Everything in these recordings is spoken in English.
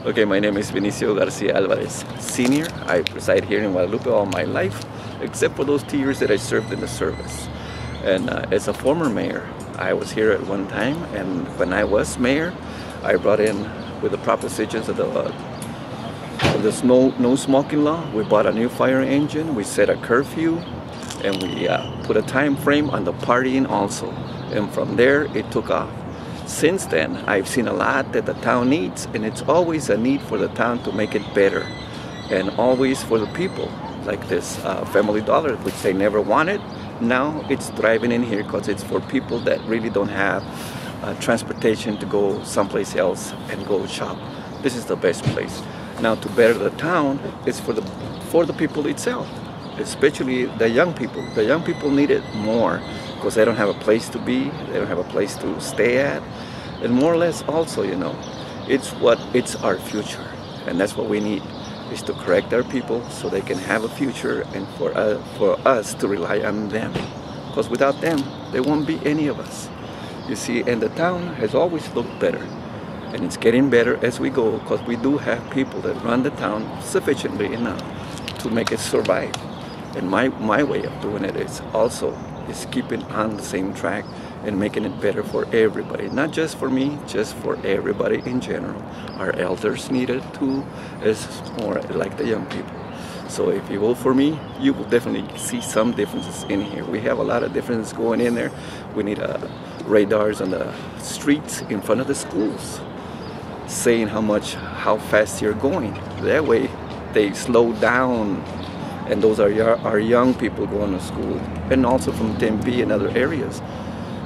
Okay, my name is Benicio Alvarez, Senior. I reside here in Guadalupe all my life, except for those 2 years that I served in the service. And as a former mayor, I was here at one time, and when I was mayor, I brought in, with the propositions of the no smoking law, we bought a new fire engine, we set a curfew, and we put a time frame on the partying also. And from there, it took off. Since then, I've seen a lot that the town needs, and it's always a need for the town to make it better, and always for the people, like this Family Dollar, which they never wanted. Now it's thriving in here because it's for people that really don't have transportation to go someplace else and go shop. This is the best place. Now, to better the town, it's for the people itself, especially the young people. The young people need it more because they don't have a place to be, they don't have a place to stay at, and more or less also, you know, it's our future, and that's what we need, is to correct our people so they can have a future, and for us to rely on them, because without them, there won't be any of us. You see, and the town has always looked better, and it's getting better as we go, because we do have people that run the town sufficiently enough to make it survive. And my way of doing it is keeping on the same track and making it better for everybody, not just for me, just for everybody in general. Our elders need it too, as more like the young people. So if you vote for me, you will definitely see some differences in here. We have a lot of differences going in there. We need radars on the streets in front of the schools, saying how fast you're going. That way they slow down, and those are our young people going to school, and also from Tempe and other areas.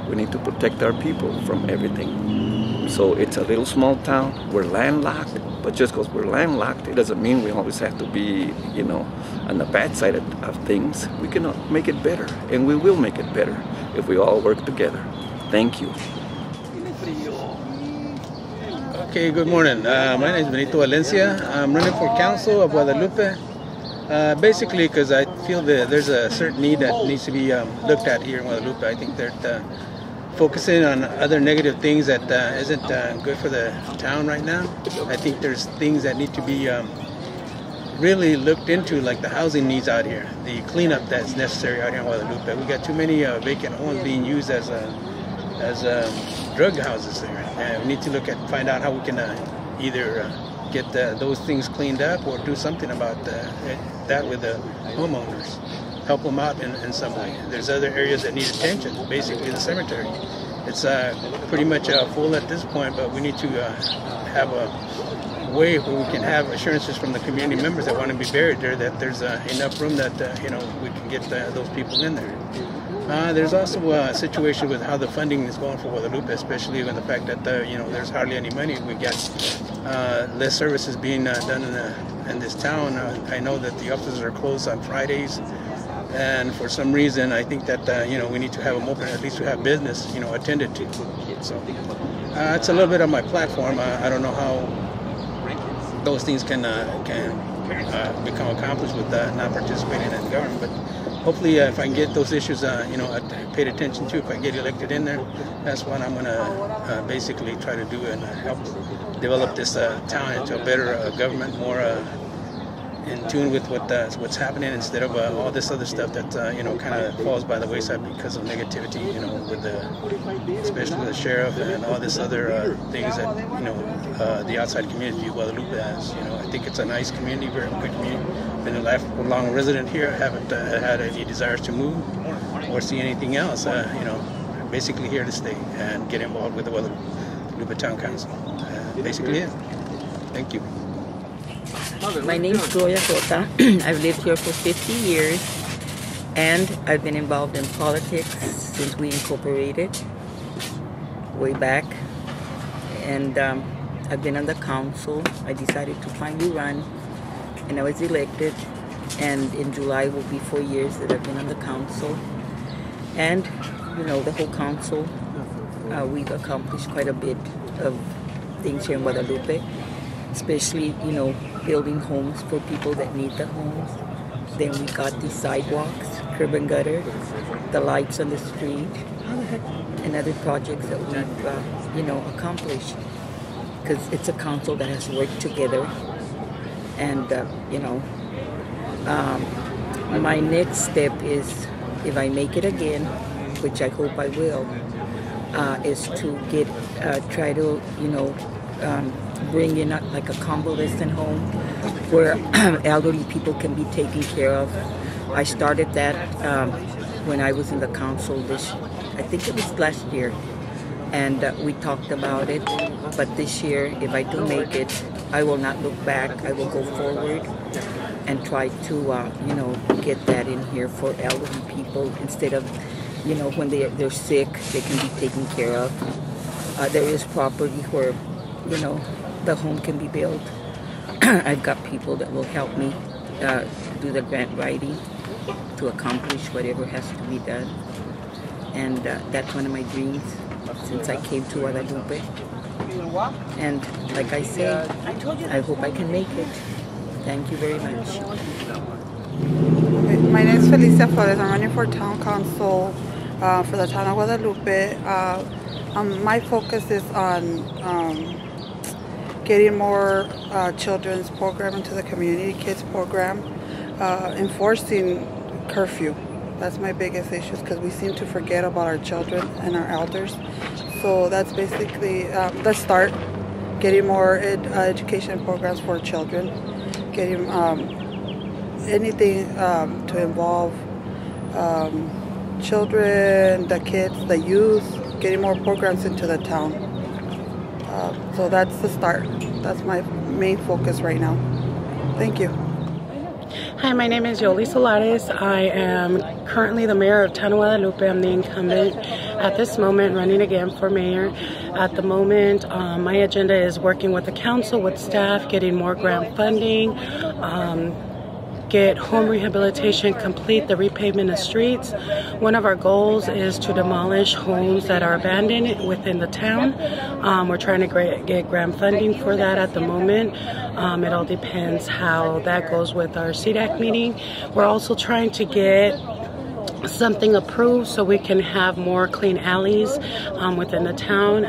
We need to protect our people from everything. So it's a little small town, we're landlocked, but just because we're landlocked, it doesn't mean we always have to be, you know, on the bad side of things. We can make it better, and we will make it better if we all work together. Thank you. Okay, good morning. My name is Benito Olynthia. I'm running for council of Guadalupe. Basically, because I feel that there's a certain need that needs to be looked at here in Guadalupe. I think they're focusing on other negative things that isn't good for the town right now. I think there's things that need to be really looked into, like the housing needs out here, the cleanup that's necessary out here in Guadalupe. We got too many vacant homes being used as drug houses there. We need to find out how we can either get those things cleaned up or do something about that with the homeowners. Help them out in some way. There's other areas that need attention, basically the cemetery. It's pretty much full at this point, but we need to have a way where we can have assurances from the community members that want to be buried there that there's enough room that we can get those people in there. There's also a situation with how the funding is going for Guadalupe, especially with the fact that there's hardly any money. We got less services being done in this town. I know that the offices are closed on Fridays, and for some reason I think that we need to have them open, at least to have business attended to. So it's a little bit of my platform. I don't know how those things can become accomplished with not participating in government, but hopefully if I can get those issues paid attention to, if I get elected in there, that's what I'm going to basically try to do and help develop this town into a better government, more in tune with what's happening, instead of all this other stuff that kind of falls by the wayside because of negativity, with especially with the sheriff and all this other things that the outside community of Guadalupe has. I think it's a nice community, very good community. Been a lifelong resident here. Haven't had any desires to move or see anything else. Basically here to stay and get involved with the Guadalupe Town Council. Basically it. Thank you. My name is Rosa. I've lived here for 50 years, and I've been involved in politics since we incorporated way back. And I've been on the council. I decided to finally run, and I was elected. And in July will be 4 years that I've been on the council. And the whole council, we've accomplished quite a bit of things here in Guadalupe, especially building homes for people that need the homes. Then we got the sidewalks, curb and gutter, the lights on the street, and other projects that we've accomplished. because it's a council that has worked together. And, my next step is, if I make it again, which I hope I will, is to try to, bring in like a convalescent home where elderly people can be taken care of. I started that when I was in the council I think it was last year, and we talked about it. But this year, if I do make it, I will not look back. I will go forward and try to, get that in here for elderly people instead of, when they're sick, they can be taken care of. There is property where, the home can be built. I've got people that will help me do the grant writing to accomplish whatever has to be done. And that's one of my dreams since I came to Guadalupe. And like I said, I hope I can make it. Thank you very much. My name is Felicia Flores. I'm running for town council for the town of Guadalupe. My focus is on getting more children's program into the community, kids program, enforcing curfew. That's my biggest issue, because we seem to forget about our children and our elders. So that's basically the start, getting more education programs for children, getting anything to involve children, the kids, the youth, getting more programs into the town. So that's the start. That's my main focus right now. Thank you. Hi, my name is Jolie Solaris. I am currently the mayor of Town of Guadalupe. I'm the incumbent at this moment, running again for mayor. At the moment, my agenda is working with the council, with staff, getting more grant funding, get home rehabilitation, complete the repavement of streets. One of our goals is to demolish homes that are abandoned within the town. We're trying to get grant funding for that at the moment. It all depends how that goes with our CDAC meeting. We're also trying to get something approved so we can have more clean alleys within the town.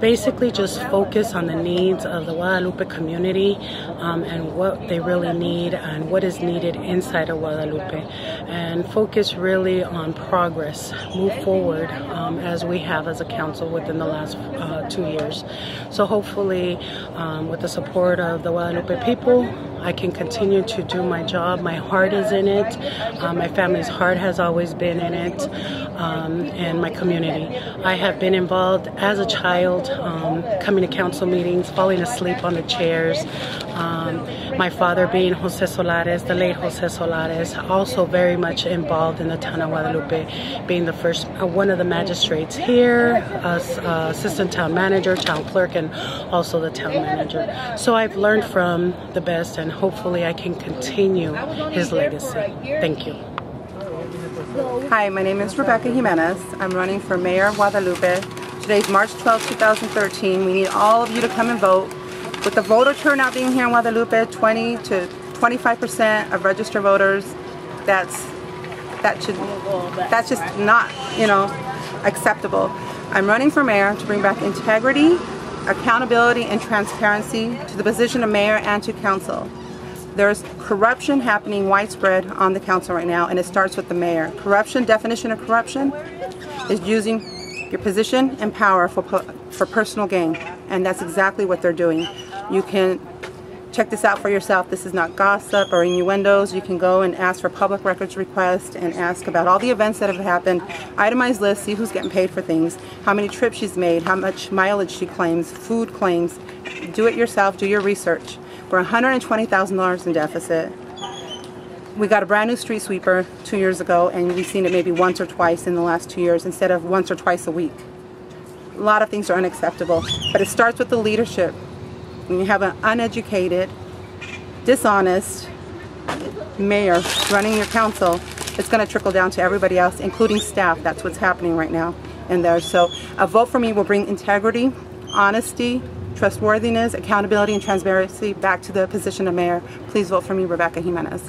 Basically just focus on the needs of the Guadalupe community and what they really need and what is needed inside of Guadalupe, and focus really on progress, move forward as we have as a council within the last 2 years. So hopefully with the support of the Guadalupe people, I can continue to do my job. My heart is in it. My family's heart has always been in it, and my community. I have been involved as a child, coming to council meetings, falling asleep on the chairs. My father being Jose Solaris, the late Jose Solaris, also very much involved in the town of Guadalupe, being the first, one of the magistrates here, assistant town manager, town clerk, and also the town manager. So I've learned from the best, and hopefully I can continue his legacy. Thank you. Hi, my name is Rebecca Jimenez. I'm running for Mayor of Guadalupe. Today's March 12, 2013. We need all of you to come and vote. With the voter turnout being here in Guadalupe, 20 to 25% of registered voters, that's just not, acceptable. I'm running for mayor to bring back integrity, accountability, and transparency to the position of mayor and to council. There's corruption happening widespread on the council right now, and it starts with the mayor. Corruption, definition of corruption, is using your position and power for personal gain, and that's exactly what they're doing. You can check this out for yourself. This is not gossip or innuendos. You can go and ask for public records request and ask about all the events that have happened. Itemized list, see who's getting paid for things, how many trips she's made, how much mileage she claims, food claims. Do it yourself, do your research. We're $120,000 in deficit. We got a brand new street sweeper 2 years ago, and we've seen it maybe once or twice in the last 2 years instead of once or twice a week. A lot of things are unacceptable, but it starts with the leadership. When you have an uneducated, dishonest mayor running your council, it's going to trickle down to everybody else, including staff. That's what's happening right now in there. So a vote for me will bring integrity, honesty, trustworthiness, accountability, and transparency back to the position of mayor. Please vote for me, Rebecca Jimenez.